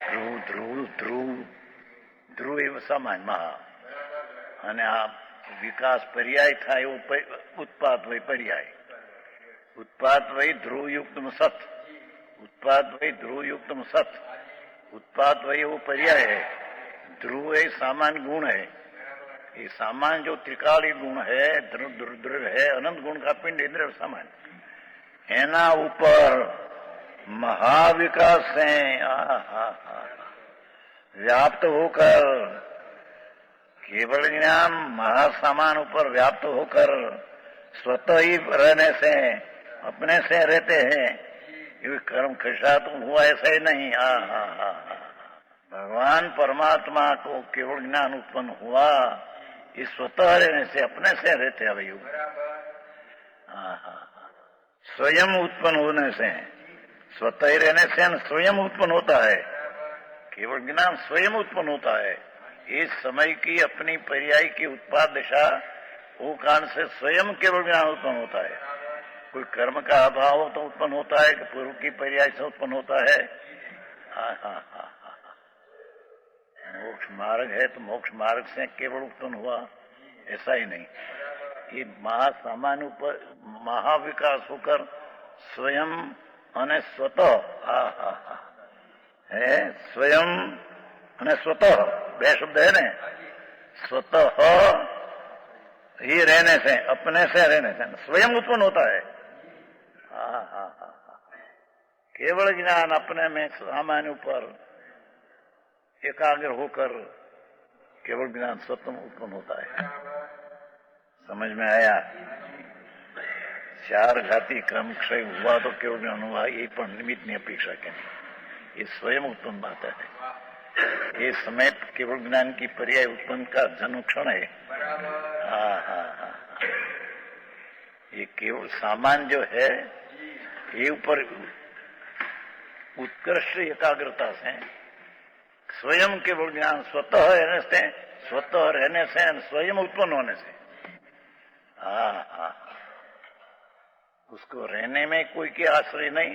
ધ્રુવ ધ્રુવ ધ્રુવ ધ્રુવ એવું સમાજમાં અને આ વિકાસ પર્યાય થાય એવું ઉત્પાદ વય પર્યાય उत्पाद वही ध्रुव युक्त सत उत्पाद वही ध्रुव युक्त सत उत्पाद वही वो पर्याय है। ध्रुव है सामान्य गुण है। ये सामान्य जो त्रिकाली गुण है ध्रुव है अनंत गुण का पिंड इंद्र सामान्य एना ऊपर महाविकास है व्याप्त होकर केवल ज्ञान महासामान ऊपर व्याप्त होकर स्वतः ही रहने से अपने से रहते हैं। ये कर्म खसा तो हुआ ऐसा ही नहीं। भगवान परमात्मा को केवल ज्ञान उत्पन्न हुआ ये स्वतः रहने से अपने से रहते हैं भाई। स्वयं उत्पन्न होने से स्वतः ही रहने से स्वयं उत्पन्न होता है। केवल ज्ञान स्वयं उत्पन्न होता है। इस समय की अपनी पर्याय की उत्पाद दिशा वो कारण से स्वयं केवल ज्ञान उत्पन्न होता है। कोई कर्म का अभाव तो उत्पन्न होता है कि पूर्व की पर्याय से उत्पन्न होता है। मोक्ष मार्ग है तो मोक्ष मार्ग से केवल उत्पन्न हुआ ऐसा ही नहीं। ये महासामान्य ऊपर महाविकास होकर स्वयं અને स्वतः है। स्वयं અને स्वतः બે शब्द है ना। स्वतः ही रहने से अपने से रहने से स्वयं उत्पन्न होता है। केवल ज्ञान अपने में सामान्य ऊपर एकाग्र होकर केवल ज्ञान स्वतः उत्पन्न होता है। समझ में आया? चार घाती क्रम क्षय हुआ तो केवल ज्ञान हुआ ये पर निमित्त नहीं अपेक्षा के ये स्वयं उत्पन्न बात है। ये समय केवल ज्ञान की पर्याय उत्पन्न का जन्मक्षण है। ये केवल सामान जो है ये ऊपर उत्कृष्ट एकाग्रता से स्वयं केवल ज्ञान स्वतः रहने से स्वयं उत्पन्न होने से उसको रहने में कोई के आश्रय नहीं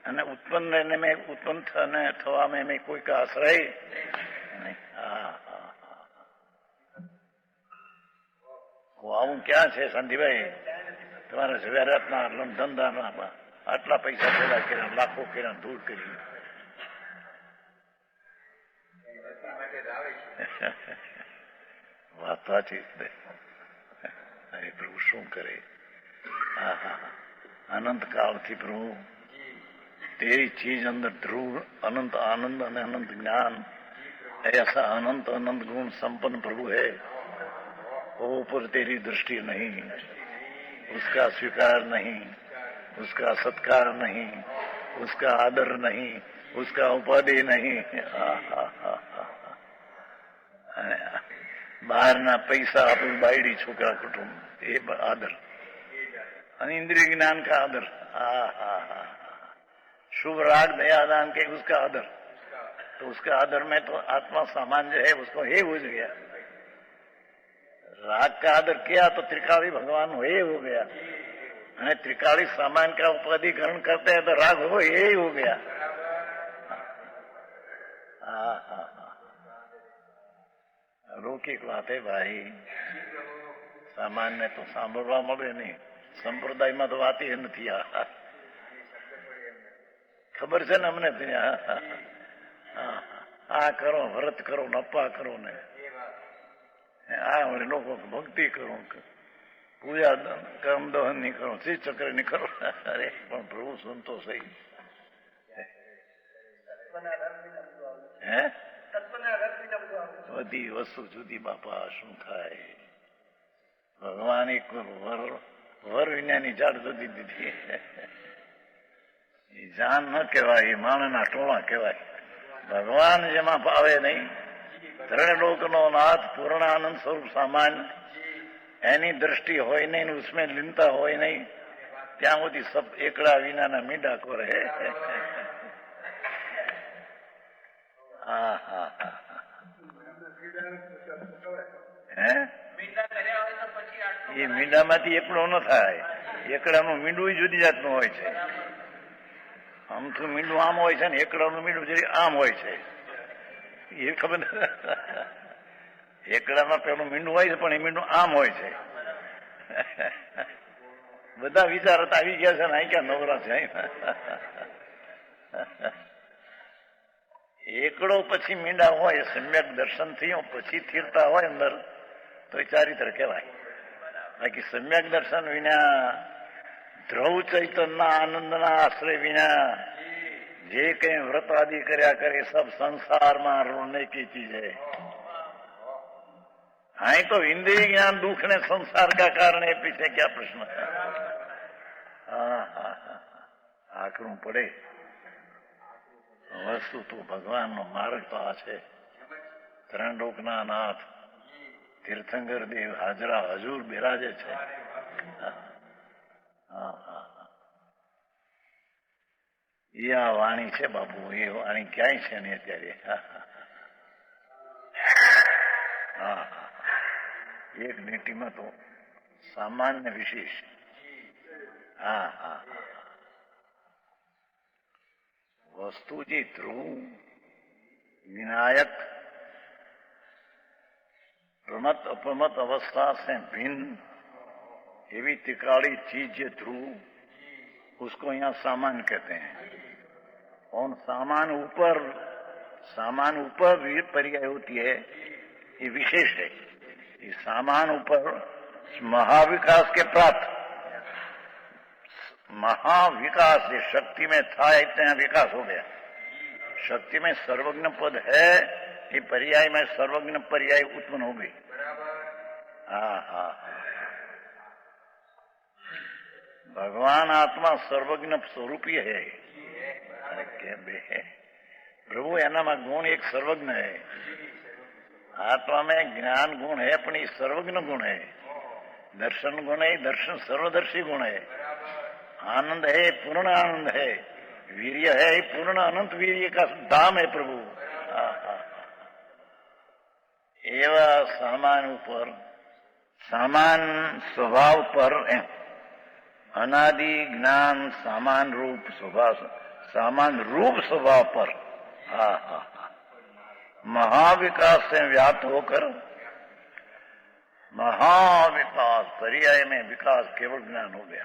અને उत्पन्न रहने में उत्पन्न थवा में कोई का आश्रय नहीं। આવું ક્યાં છે સંધીભાઈ? તમારા જવેરાતના ધંધાના આટલા પૈસા પેદા કર્યા, લાખો કર્યા, ધૂળ કરી વાત સાચી છે। અરે પ્રભુ શું કરે? અનંત કાળથી પ્રભુ तेरी चीज अंदर ध्रुव अनंत आनंद और अनंत ज्ञान ऐसा अनंत अनंत गुण संपन्न प्रभु है। वो ऊपर तेरी दृष्टि नहीं, उसका स्वीकार नहीं, उसका सत्कार नहीं, उसका आदर नहीं, उसका उपाधि नहीं। बाहर ना पैसा अपन बायडी छोकरा कुटुंब ये आदर इंद्रिय ज्ञान का आदर। शुभ राग दयादान के उसका आदर तो उसका आदर में तो आत्मा सामान्य है उसको हे हो गया। राग का आदर किया तो त्रिकाली भगवान हे हो गया। त्रिकाली सामान्य का उपाधिकरण करते हैं तो राग हो ये हो गया। लौकिक बात है भाई। सामान्य तो सांभळवा मळे नहीं, संप्रदाय में तो बात ही नहीं। खबर है ना हमने आ करो व्रत करो नपा करो ने आ लोगों को भक्ति करो पूजा कर्म दहन नहीं करो श्री चक्र नहीं करो। अरे पण प्रभु सुन तो सही है बधी वस्तु जुदी बापा शू थाय। भगवान एक वर विज्ञानी जाट जुदी दीधी जान न कहवाय माणना टोळा कहवाय। भगवान जेमा पावे नहीं त्रण लोक नो नाथ पूर्णानंद स्वरूप सामान्य एनी दृष्टि होय नहीं उसमें लीनता होय नहीं त्या मोदी सब एकड़ा विना ना मीडा को रहे। ये मीडा मांथी एकड़ो न थाय। एकड़ा में मींडू जुदी जातनु होय छे। આમથું મીંડું આમ હોય છે ને એકડાનું મીંડું જરી આમ હોય છે. એ ખબર એકડામાં પેલું મીંડું હોય છે પણ એ મીંડું આમ હોય છે. બધા વિચાર આવી ગયા છે ને અહીં ક્યાં નવરા છે. એકડો પછી મીંડા હોય સમ્યક દર્શન થયું પછી થીરતા હોય અંદર તો એ ચારિત્ર કહેવાય. બાકી સમ્યક દર્શન વિના ધ્રુવ ચૈતનના આનંદના આશ્રય વિના જે કઈ વ્રત આદિ કર્યા કરે સબ સંસારમાં રોને કી ચીજ હૈ. અહીં તો इंद्रिय ज्ञान दुख ने संसार का कारण है, पीछे क्या प्रश्न है. આકરું પડે વસ્તુ તો ભગવાનનો માર્ગ તો આ છે. ત્રણલોકના નાથ તીર્થંકર દેવ હાજરા હજુર બિરાજે છે. એ આ વાણી છે બાપુ, એ વાણી ક્યાંય છે ને અત્યારે. એક નીતિમાં તો સામાન્ય વિશેષ. वस्तु जी ध्रुव विनायक प्रमत अप्रमत अवस्था से भिन्न एवी तिकाड़ी चीज ये ध्रुव, उसको यहाँ सामान कहते हैं. और सामान ऊपर पर्याय होती है, ये विशेष है. ये सामान ऊपर महाविकास के प्राप्त महाविकास है. शक्ति में था इतना विकास हो गया. शक्ति में सर्वज्ञ पद है, ये पर्याय में सर्वज्ञ पर्याय उत्पन्न हो गई. भगवान आत्मा सर्वज्ञ स्वरूपी है. प्रभु एना गुण एक सर्वज्ञ है. आत्मा में ज्ञान गुण है, अपनी सर्वज्ञ गुण है. दर्शन गुण है, दर्शन सर्वदर्शी गुण है. आनंद है, पूर्ण आनंद है. वीर्य है, पूर्ण अनंत वीर्य का धाम है प्रभु. एवं सामान ऊपर सामान स्वभाव पर अनादि ज्ञान सामान रूप स्वभाव, सामान रूप स्वभाव पर महाविकास से व्याप्त होकर महाविकास पर्याय में विकास केवल ज्ञान हो गया.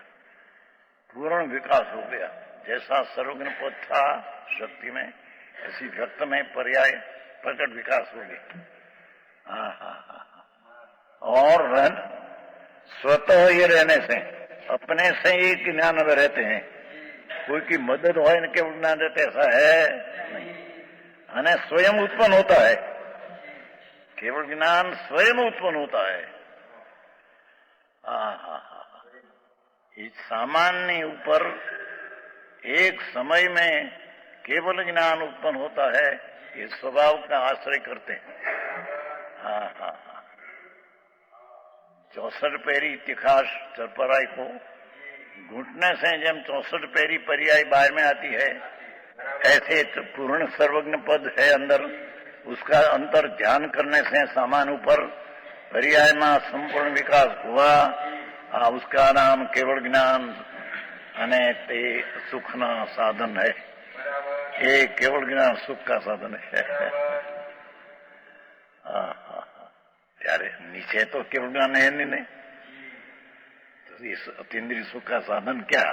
पूर्ण विकास हो गया. जैसा सर्वज्ञ पद था शक्ति में, ऐसी व्यक्त में पर्याय प्रकट विकास हो गया. और स्वतः ही रहने से, अपने से ही ज्ञान में रहते हैं. कोई की मदद हो न केवल ज्ञान रहते ऐसा है नहीं. अने स्वयं उत्पन्न होता है. केवल ज्ञान स्वयं उत्पन्न होता है. इस सामान्य ऊपर एक समय में केवल ज्ञान उत्पन्न होता है. ये स्वभाव का आश्रय करते हैं. 64 पैरी तिखाश चरपराई को घुटने से जब 64 पैरी पर्याय बाहर में आती है, ऐसे तो पूर्ण सर्वज्ञ पद है अंदर. उसका अंतर ध्यान करने से सामान ऊपर पर्याय में संपूर्ण विकास हुआ. उसका नाम केवल ज्ञान अने ते सुख ना साधन है. ये केवल ज्ञान सुख का साधन है. त्यारे नीचे तो केवल ज्ञान है नहीं. तो इस अतीन्द्रिय सुख का साधन क्या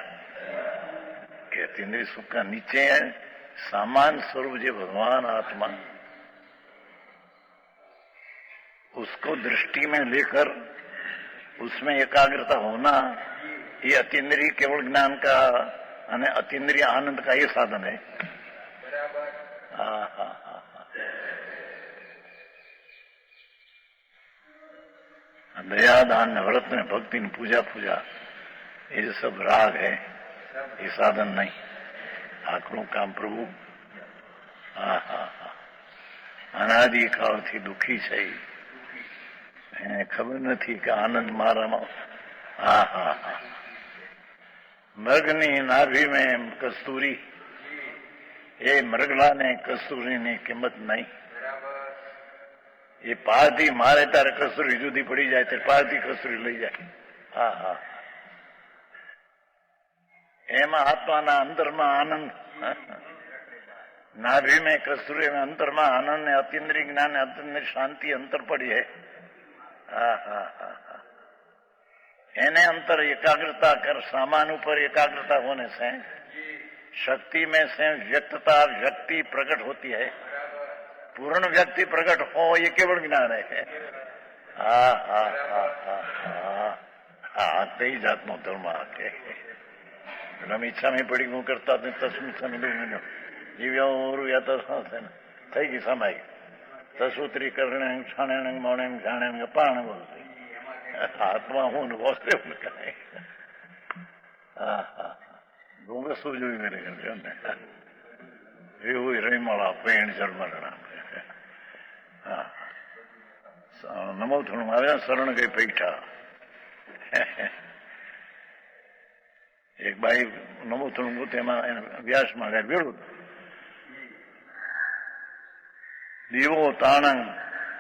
कि अतीन्द्रिय सुख का नीचे है सामान स्वरूप जो भगवान आत्मा, उसको दृष्टि में लेकर उसमें एकाग्रता होना, ये अतीन्द्रिय केवल ज्ञान का અને अतीन्द्रिय आनंद का ये साधन है. दया दान व्रत में भक्ति ने पूजा ये सब राग है, ये साधन नहीं. आकड़ों काम प्रभु अनादि काल थी दुखी છે. એને ખબર નથી કે આનંદ મારામાં. મૃગની નાભી में કસ્તુરી, એ મૃગલાને કસ્તુરીની કિંમત નહીં. એ પારથી મારે ત્યારે કસ્તુરી જુદી પડી જાય ત્યારે પારથી કસ્તુરી લઈ જાય. એમાં આત્માના અંતરમાં આનંદ नाभि में कस्तूरी में अंतर में आनंद ने अतीन्द्रिय ज्ञान ने अतीन्द्रिय शांति अंतर पड़ी है। एने अंतर एकाग्रता कर सामान्य पर एकाग्रता होने से शक्ति में से व्यक्तता व्यक्ति प्रकट होती है। पूर्ण व्यक्ति प्रकट हो ये केवल ज्ञान है। कई जात नो धर्म आके रम ઈચ્છા में पड़ी હું કરતા તસ્મિત સમય જીવ્યો યા તો થઈ ગઈ સમાય તસૂત્રી કરણે છાણે મોણે જાણે પાણ બોલતી આત્મા હું વસ્તુ કાંઈ ડુંગર શું જોઈ કરે ને એવું રહીમાળા પેણ જન્મરણા નમો થોડું આવ્યા શરણ ગઈ પૈઠા એક બાઈ નમો થોડું તેમાં વ્યાસમાં ગયા ભેળું દીવો તાણંગ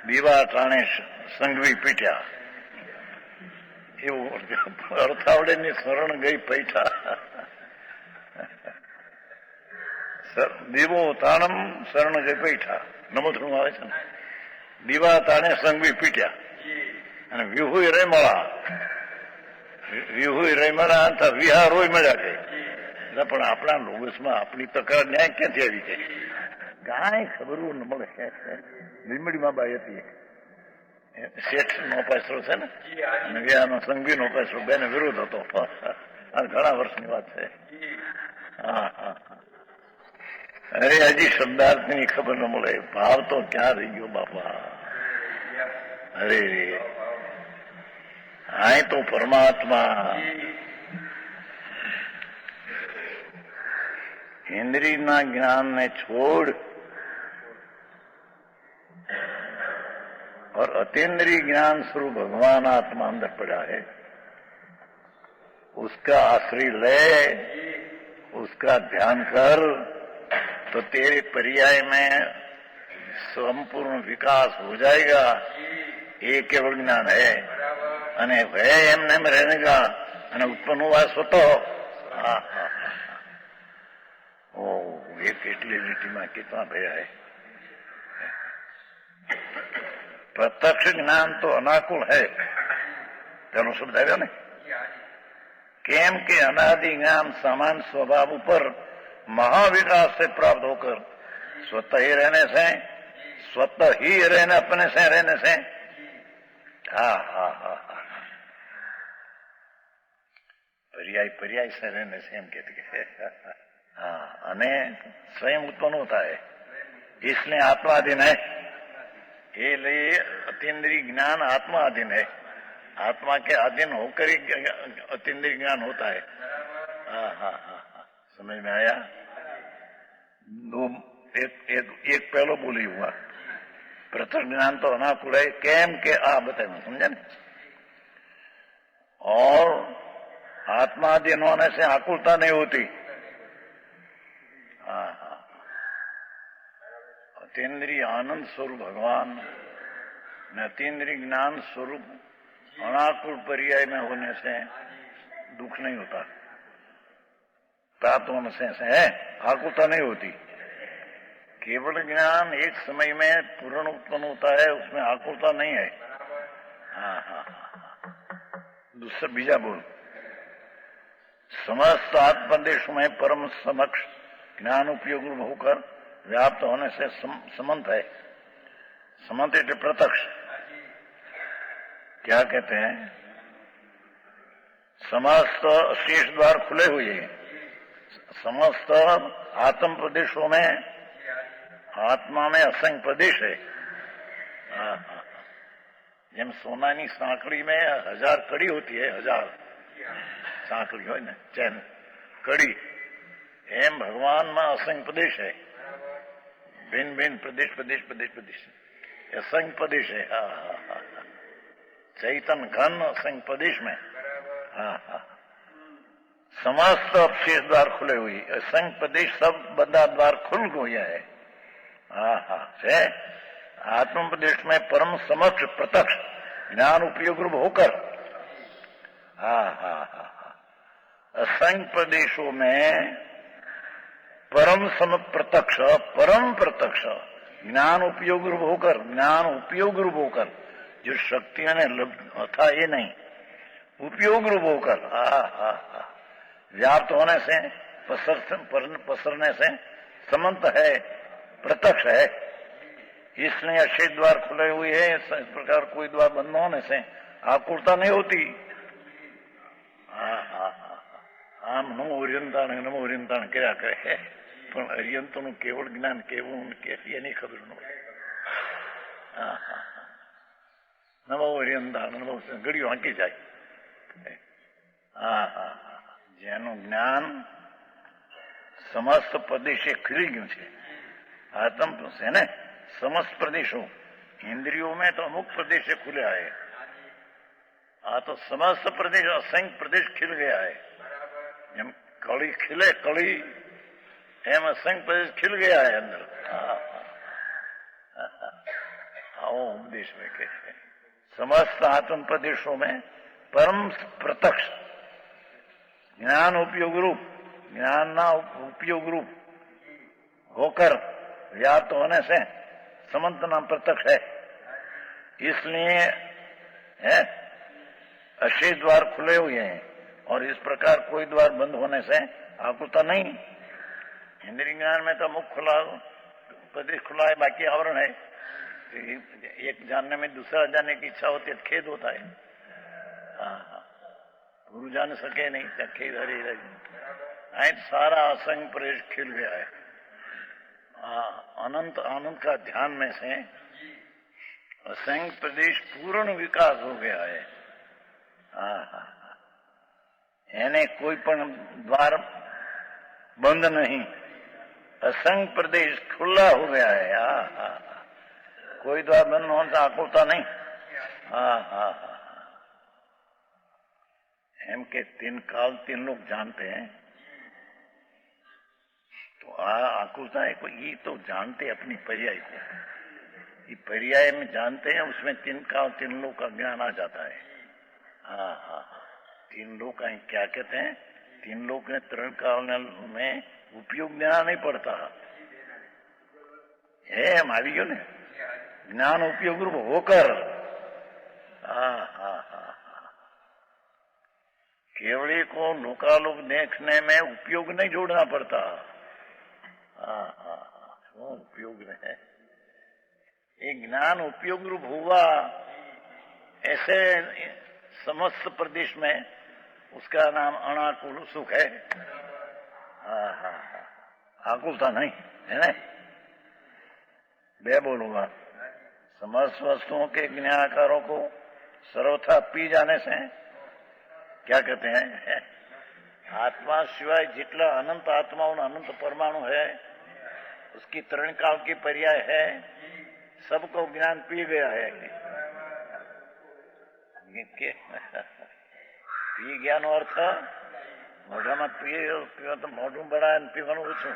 દીવા ટાણે સંઘવી પીઠ્યા એવું અર્થાવડે ની શરણ ગઈ પૈઠા દીવો તાણમ શરણ ગઈ પૈઠા નમો થોડું આવે છે ને દીવા તાણે સંઘવી પીઠ્યા અને વિહુય રેમળા વિહુય રેમળા વિહારોય મળ્યા ગઈ પણ આપણા લોગસમાં આપણી તકરાર ન્યાય ક્યાંથી આવી છે કાંઈ ખબરું ન મળે. લીમડીમાં બાઈ હતી શેઠ નો પાસરો છે ને અને વ્યાનો સંઘવી નો પાસરો બેને વિરોધ હતો. આ ઘણા વર્ષની વાત છે. અરે હજી શબ્દાર્થની ખબર ન મળે. ભાવ તો ક્યાં રહી ગયો બાપા. અરે આય તો પરમાત્મા इंद्रिय ज्ञान ने छोड़ और अतीन्द्रिय ज्ञान स्वरूप भगवान आत्मा अंदर पड़ा है. उसका आश्रय ले, उसका ध्यान कर तो तेरे पर्याय में संपूर्ण विकास हो जाएगा. ये केवल ज्ञान है અને ભય એમને એમ રહેગા અને ઉત્પન્ન હોવા સ્વતો. एक इटली लिटी में कितना भय है. प्रत्यक्ष ज्ञान तो अनाकुल है तेनो शब्द આવ્યો ને केम के अनादि ज्ञान समान स्वभाव पर महाविकास से प्राप्त होकर स्वतः ही रहने से अपने से रहने से पर्याय से रहने से हम कहते અને स्वयं उत्पन्न होता है इसलिए आत्माधीन है. ये लिए अतीन्द्रिय ज्ञान आत्माधीन है. आत्मा के अधीन होकर ही अतीन्द्रिय ज्ञान होता है. समझ में आया. दो एक पहलो बोली हुआ प्रत्यक्ष ज्ञान तो अनाकुल है केम के बताए समझे न. और आत्माधीन होने से आकुलता नहीं होती. अतीन्द्रिय आनंद स्वरूप भगवान ने अतीन्द्रिय ज्ञान स्वरूप अनाकुल पर्याय में होने से दुख नहीं होता. प्राप्त होने से है आकुलता नहीं होती. केवल ज्ञान एक समय में पूर्ण उत्पन्न होता है उसमें आकुलता नहीं है. दूसरा बीजा बोल समस्त आत्मदेश में परम समक्ष ज्ञान उपयोग रूप होकर व्याप्त होने से समंत है. समंत એટલે प्रत्यक्ष. क्या कहते हैं समस्त शेष द्वार खुले हुए समस्त आत्म प्रदेशों में आत्मा में असंख्य प्रदेश है. જેમ સોનાની સાંકળી में 1000 कड़ी होती है 1000 સાંકળી હોય ને ચેન कड़ी एम भगवान में असंख्य प्रदेश है. भिन्न भिन्न प्रदेश असंख्य प्रदेश है. चैतन्य घन असंख्य प्रदेश में समस्त अवशेष द्वार खुले हुए असंख्य प्रदेश सब बंदा द्वार खुल गया है. आत्म प्रदेश में परम समक्ष प्रत्यक्ष ज्ञान उपयोग रूप होकर असंख्य प्रदेशों में परम सम प्रत्यक्ष, परम प्रत्यक्ष, ज्ञान उपयोग रूप होकर, ज्ञान उपयोग रूप होकर, जो शक्तियों ने था ये नहीं, उपयोग रूप होकर व्याप्त होने से, पसरने से समंत है, प्रत्यक्ष है। इसलिए अक्षय द्वार खुले हुए हैं, इस प्रकार कोई द्वार बंद होने से आकुलता नहीं होती। આમ નમો ઓરિયંતાણ કર્યા કરે, પણ અરિયંતોનું કેવળ જ્ઞાન કેવું કે એની ખબર ન હોય. નમો ઓરિયંતાણ, નમો ઘડીઓ હાંકી જાય. જેનું જ્ઞાન સમસ્ત પ્રદેશે ખીલી ગયું છે, આત્મ છે ને, समस्त प्रदेशों, इंद्रियों में तो अमुक प्रदेश से खुले आए, तो समस्त प्रदेश, असंख्य प्रदेश खिल गया है। जब कड़ी खिले, कड़ी एम असंख्य प्रदेश खिल गया है अंदर। आओ उपदेश में कहते हैं समस्त आत्म प्रदेशों में परम प्रत्यक्ष ज्ञान उपयोग रूप, ज्ञान ना उपयोग रूप होकर व्याप्त होने से समंत नाम प्रत्यक्ष है। इसलिए है अक्षय द्वार खुले हुए हैं, और इस प्रकार कोई द्वार बंद होने से आकुलता नहीं। इंद्रिय ज्ञान में तो मुख खुला, प्रदेश खुला है, बाकी आवरण है। एक जानने में दूसरा जानने की इच्छा होती है, खेद होता है। गुरु जान सके नहीं, क्या खेद हरी रही। सारा असंग प्रदेश खिल गया है। अनंत आनंद का ध्यान में से असंख्य प्रदेश पूर्ण विकास हो गया है। એને કોઈ પણ द्वार बंद नहीं, असंख्य प्रदेश खुला हो गया है। कोई द्वार बंद होने से आकुलता नहीं। एम के तीन काल तीन लोग जानते हैं, तो आकुलता है कोई, ये तो जानते अपनी पर्याय को, ये पर्याय में जानते हैं, उसमें तीन काल तीन लोग का ज्ञान आ जाता है। तीन लोग का क्या कहते हैं, तीन लोग ने तरण काल में उपयोग ज्ञान नहीं पड़ता है, हम આવી ગયો ને, ज्ञान उपयोग रूप होकर। केवली को लोकालोक देखने में उपयोग नहीं जोड़ना पड़ता। उपयोग है, ये ज्ञान उपयोग रूप हुआ, ऐसे समस्त प्रदेश में उसका नाम अनाकुल सुख है। आकुलता नहीं है ना। मैं बोलूंगा, समस्त वस्तुओं के ज्ञानकारों को सर्वथा पी जाने से क्या कहते हैं, आत्मा सिवाय जितला अनंत आत्माओं अनंत परमाणु है, उसकी तरण काल की पर्याय है, सबको ज्ञान पी गया है। पी गया નો અર્થ મોઢામાં પીએ તો મોઢું બળાય ને પીવાનું ઓછું।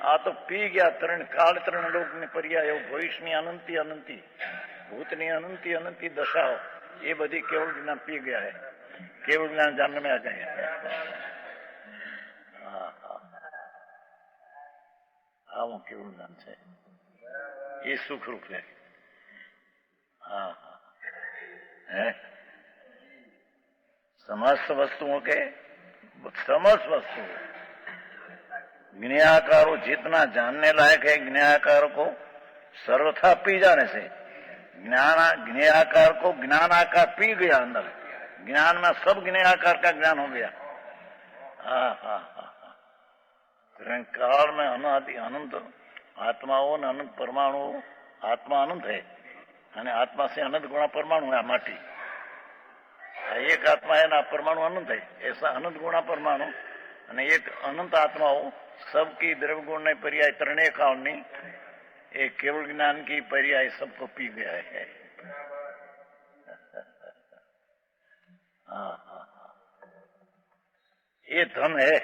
આ તો પી ગયા ત્રણ કાળ, ત્રણ લોકની પર્યાય, ભવિષ્યની અનંતી અનંતી, ભૂતની અનંતી અનંતી દશાઓ, એ બધી કેવળ જ્ઞાન પી ગયા है। केवल ज्ञान जानने में आ गए। वो केवल ज्ञान से ये सुख रूप है। समस्त वस्तुओं के, समस्त वस्तु ज्ञाकारों जितना जानने लायक है, ज्ञाकारों को सर्वथा पी जाने से ज्ञाकार को ज्ञानाकार पी गया अंदर, ज्ञान में सब ज्ञानाकार का ज्ञान हो गया। काल में अनादि अनंत आत्माओं अनंत परमाणु, आत्मा अनंत है, आत्मा से अनंत गुणा परमाणु है। माटी एक आत्मा है ना, परमाणु अनंत है, ऐसा अनंत गुणा परमाणु एक अनंत आत्माओं सबकी द्रव्य गुण ने पर्याय त्रणेय कालनी एक केवल ज्ञान की पर्याय सबको पी गया है। ये धन है,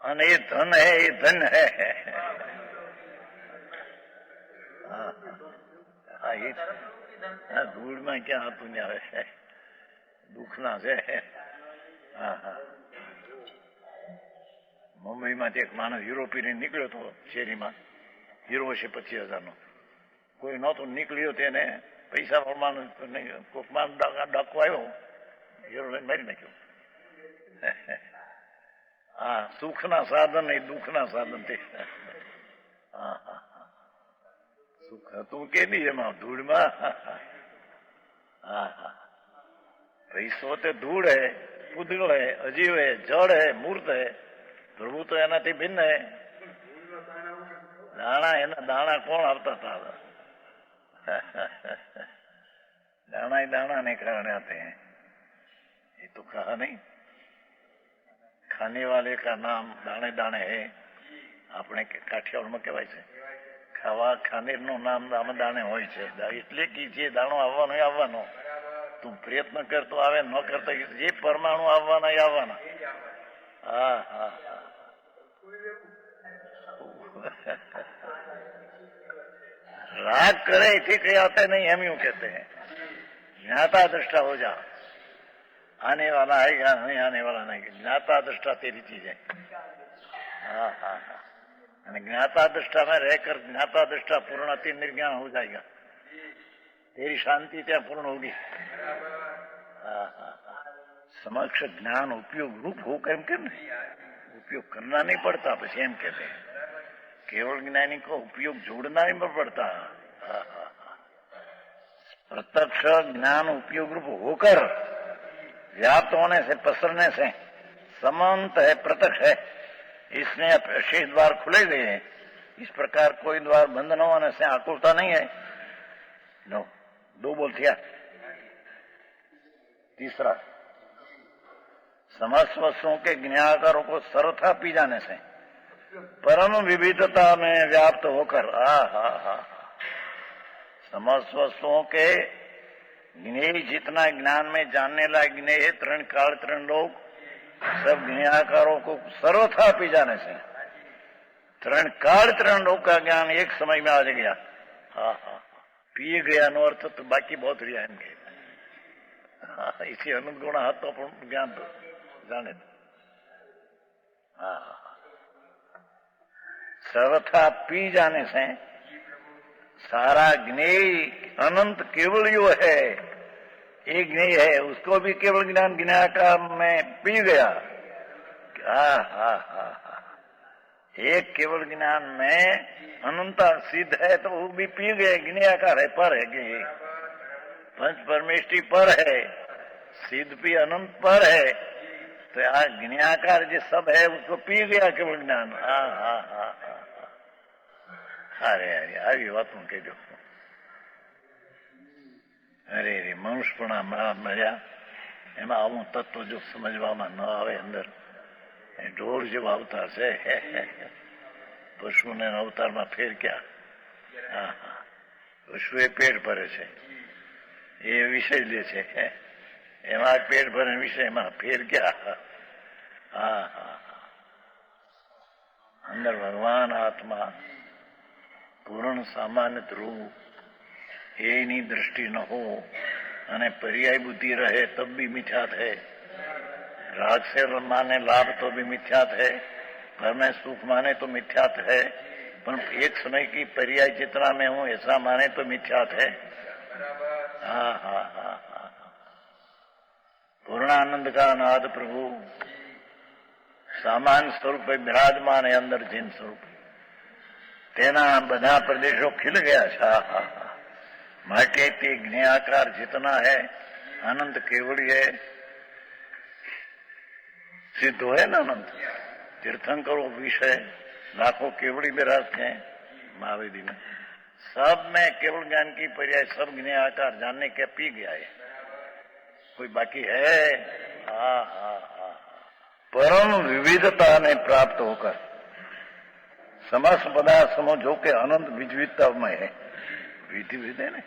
ये धन है, ये धन है। धूल में क्या हाथों ने आवे दुख ना से। મુંબઈમાંથી એક માણસ હીરો પીને નીકળ્યો હતો શેરીમાં, હીરો હશે 25,000 કોઈ નહોતું, નીકળ્યો તેને પૈસા પ્રમાણ કોઈક માણસ ડાકો આવ્યો, હીરો લઈને મારી નાખ્યો. હા, સુખના સાધન એ દુઃખના સાધન તે. હા હા, સુખ હતું કે નહીં એમાં ધૂળમાં. હા હા, પૈસો તે ધૂળ હે, પૂતગળ હે, અજીવ હે, જળ હે, મૂર્ત હે. પ્રભુ તો એનાથી ભિન્ન હે. દાણા, એના દાણા કોણ આવતા હતા? दाना ही दाना नहीं खाने आते हैं, ये तो कहा नहीं. खाने वाले का नाम दाने दाने है. આપણે કાઠિયાવાડમાં કહેવાય છે ખાવા ખાનેરનું નામ દામે દાણે હોય છે. એટલે કે જે દાણો આવવાનો એ આવવાનો, તું પ્રયત્ન કરતો આવે, ન કરતો જે પરમાણુ આવવાના એ આવવાના. હા હા હા, राग करे ठीक है आते नहीं, हम यूं कहते हैं ज्ञाता दृष्टा हो जा, आने वाला आएगा नहीं, आने वाला नहीं. ज्ञाता दृष्टा तेरी चीज है. हाँ हाँ हाँ, ज्ञाता दृष्टा में रहकर ज्ञाता दृष्टा पूर्ण अति निर्ज्ञान हो जाएगा, तेरी शांति त्या पूर्ण होगी. हाँ हाँ हाँ, समक्ष ज्ञान उपयोग रूप हो केम केम उपयोग करना नहीं पड़ता, बस एम कहते हैं. केवल ज्ञानी को उपयोग जोड़ना ही पड़ता. प्रत्यक्ष ज्ञान उपयोग रूप होकर व्याप्त होने से, पसरने से समंत है, प्रत्यक्ष है. इसमें शेष द्वार खुले गए हैं. इस प्रकार कोई द्वार बंद न होने से आकुलता नहीं है. नो, 2 बोल दिया. तीसरा, समस्त वस्तुओं के ज्ञाकारों को सर्वथा पी जाने से परम विविधता में व्याप्त होकर, समस्त वस्तुओं के ज्ञेय जितना ज्ञान में जानने लायक ज्ञेय है, 3 काल 3 लोग सब ज्ञाकारों को सर्वथा पी जाने से 3 काल 3 लोग का ज्ञान एक समय में आ गया. हाँ हाँ, पी गया नो अर्थ तो बाकी बहुत रिया इनके. हाँ, इसी अनंत गुण हाथ तो ज्ञान तो जाने. हाँ, सर्वथा पी जाने से सारा ज्ञेय अनंत केवल यो है, एक ज्ञेय है, उसको भी केवल ज्ञान ज्ञाकार में पी गया. हा हा हा, एक केवल ज्ञान में अनंता सिद्ध है तो वो भी पी गए. ज्ञाकार है, पर है, ज्ञेय पंच परमेष्टि पर है, सिद्ध भी अनंत पर है. तो यहाँ ज्ञाकार जो सब है उसको पी गया केवल ज्ञान. हा हा हा, અરે અરે, આવી વાતો કહેજો. અરે અરે, મનુષ્ય પણ મળ્યા એમાં આવું તત્વ જો સમજવામાં ન આવે અંદર, એ ઢોર જેવો અવતાર છે. પશુને અવતારમાં ફેર ક્યાં? હા હા, પશુએ પેટ ભરે છે, એ વિષય લે છે, એમાં પેટ ભરે વિષયમાં ફેર ક્યાં? હા હા, અંદર ભગવાન આત્મા પૂર્ણ સામાન્ય ધ્રુવ એની દ્રષ્ટિ ન હો અને પર્યાય બુદ્ધિ રહે તબ भी मिथ्यात है. राग से माने लाभ तो भी मिथ्यात है, घर में सुख माने तो मिथ्यात है, पर एक समय की पर्याय जितना मैं हूं ऐसा माने तो मिथ्यात है. हाँ हाँ हाँ हाँ, पूर्णानंद का नाद प्रभु सामान्य स्वरूप विराजमान है, अंदर जिन स्वरूप तेना બધા પ્રદેશો ખીલ ગયા છે. માટે તે જ્ઞાકાર जितना है अनंत केवड़ी है, सिद्ध है ना अनंत. तीर्थंकरों विषय लाखों केवड़ी विराजते हैं महावेदी में, सब में केवल ज्ञान की पर्याय सब ज्ञाकार जानने के पी गया है, कोई बाकी है? हा हा हा, परम विविधता ने प्राप्त होकर समस्त पदार्थ समझो के अनंत विविधता में है. विधि है ने,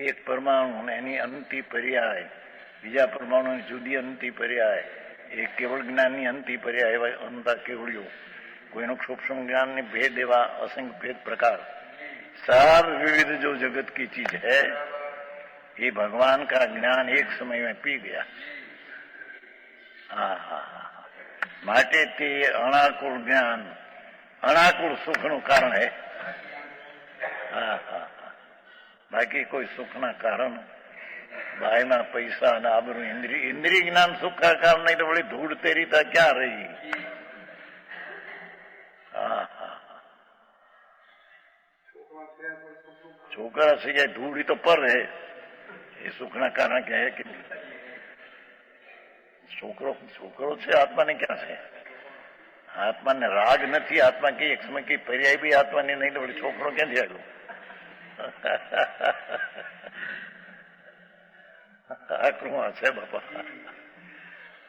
एक परमाणु ने एनी अनंती पर्याय, बीजा परमाणु जुदी अनंती पर्याय, एक केवल ज्ञान ની अनंती पर्याय अनंता केवड़ियों, कोईनो सूक्ष्म ज्ञान ने भेद एवा असंख्य भेद प्रकार, सार विविध जो जगत की चीज है ये भगवान का ज्ञान एक समय में पी गया. हाँ हाँ हाँ, માટે તે અણાકુળ જ્ઞાન અણાકુળ સુખનું કારણ હે. હા હા હા. બાકી કોઈ સુખના કારણ બાયમાં પૈસા અને આબરૂ ઇન્દ્રિય જ્ઞાન સુખ કા કારણ નહીં તો વળી ધૂળ તેરી તા ક્યાં રહી. હા હા. છોકરા સિવાય ધૂળ તો પર હે એ સુખના કારણ કે હે કે છોકરો છે આત્માને ક્યાં છે? આત્માને રાગ નથી. આત્મા કઈ એક સમય કઈ પર્યાય બી આત્માને નહીં તો વળી છોકરો ક્યાંથી આવ્યો? આકરું છે બાપા.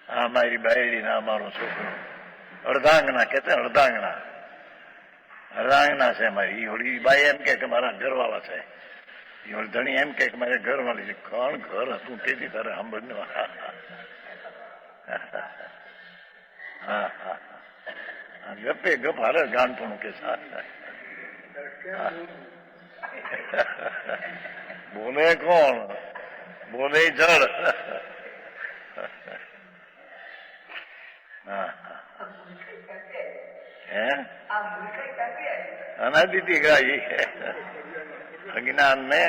આ મારી બાયડી ના અમારો છોકરો અર્ધાંગના કે છે. અર્ધાંગના છે મારી. ઓલી બાઈ એમ કે મારા ઘરવાળા છે. ઓલી ધણી એમ કે મારે ઘરવાળી છે. કોણ ઘર હતું તેથી તારે સાંભળ્યું? હા હા. ગપે ગપ હારે ગાનપણું કે બોલે કોણ? બોલે જળ. હે अनादिति का ये अज्ञान में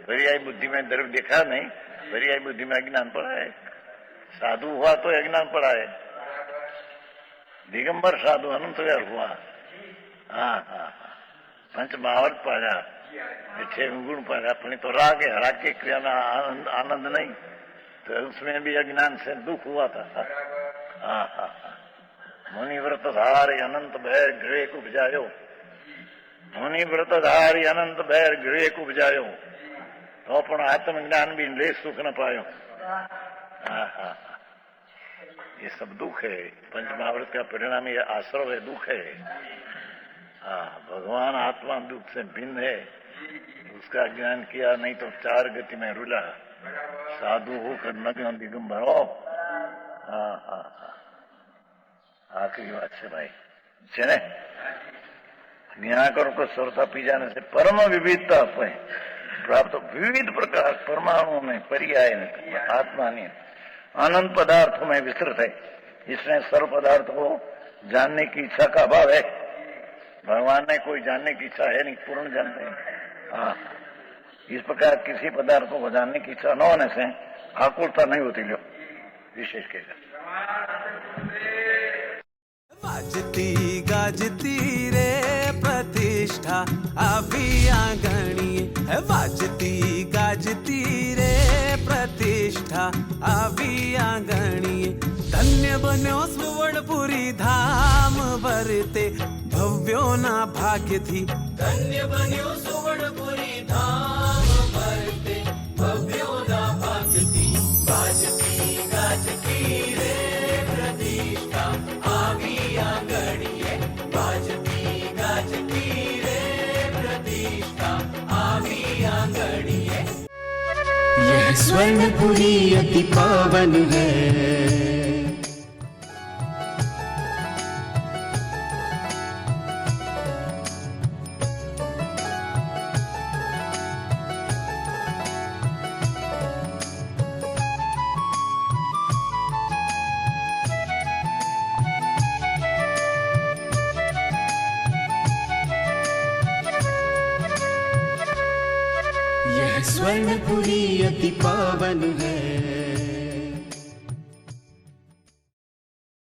पर्याय बुद्धि में द्रव्य देखा नहीं, पर्याय बुद्धि में अज्ञान पड़ा है. साधु हुआ तो अज्ञान पड़ा है. दिगंबर साधु अनंत व्यार हुआ. हाँ हाँ हाँ. पंच महावर्त पाया, 6 गुण पाया, अपनी तो राग है. राग के क्रिया में आनंद नहीं, तो उसमें भी अज्ञान से दुख हुआ था. हाँ हाँ हाँ. मुनिव्रत धारी अनंत बैर गृह को उपजायो. मुनिव्रत धारी अनंत बैर गृह को उपजायो तो पण आत्मज्ञान भी ले सुख न पायो. हाँ हाँ. ये सब दुख है. पंच महाव्रत का परिणाम ये आश्रव है, दुख है. हाँ, भगवान आत्मा दुख से भिन्न है. उसका ज्ञान किया नहीं तो 4 गति में रुला. साधु होकर नग्न दिगंबर हो. हाँ हाँ हाँ. आखिरी बात है भाई છે ને. निराकरण को सरता पी जाने से परम विविधता प्राप्त. विविध प्रकार परमाणु में पर्याय आत्मा ने अनंत पदार्थों में विस्तृत है. इसमें सर्व पदार्थ को जानने की इच्छा का अभाव है. भगवान ने कोई जानने की इच्छा है नहीं, पूर्ण जानते हैं. हाँ, इस प्रकार किसी पदार्थों को जानने की इच्छा न होने से आकुलता नहीं होती. लो विशेष कहकर वाजती गाजती रे प्रतिष्ठा આવી આંગણીએ. વાજતી ગાજતી રે प्रतिष्ठा આવી આંગણીએ. ધન્ય બન્યો સુવર્ણપુરી ધામ ભરતે ભવ્યોના ભાગ્યથી. ધન્ય બન્યો સુવર્ણપુરી ધામ ભરતે ભવ્યોના ભાગ્યથી. વાજતી ગાજતી રે प्रतिष्ठा આવી આંગણીએ. વાજતી ગાજતી રે प्रतिष्ठा આવી આંગણીએ. यह स्वर्णपुरी अति पावन है. यह स्वर्णपुरी अति पावन है.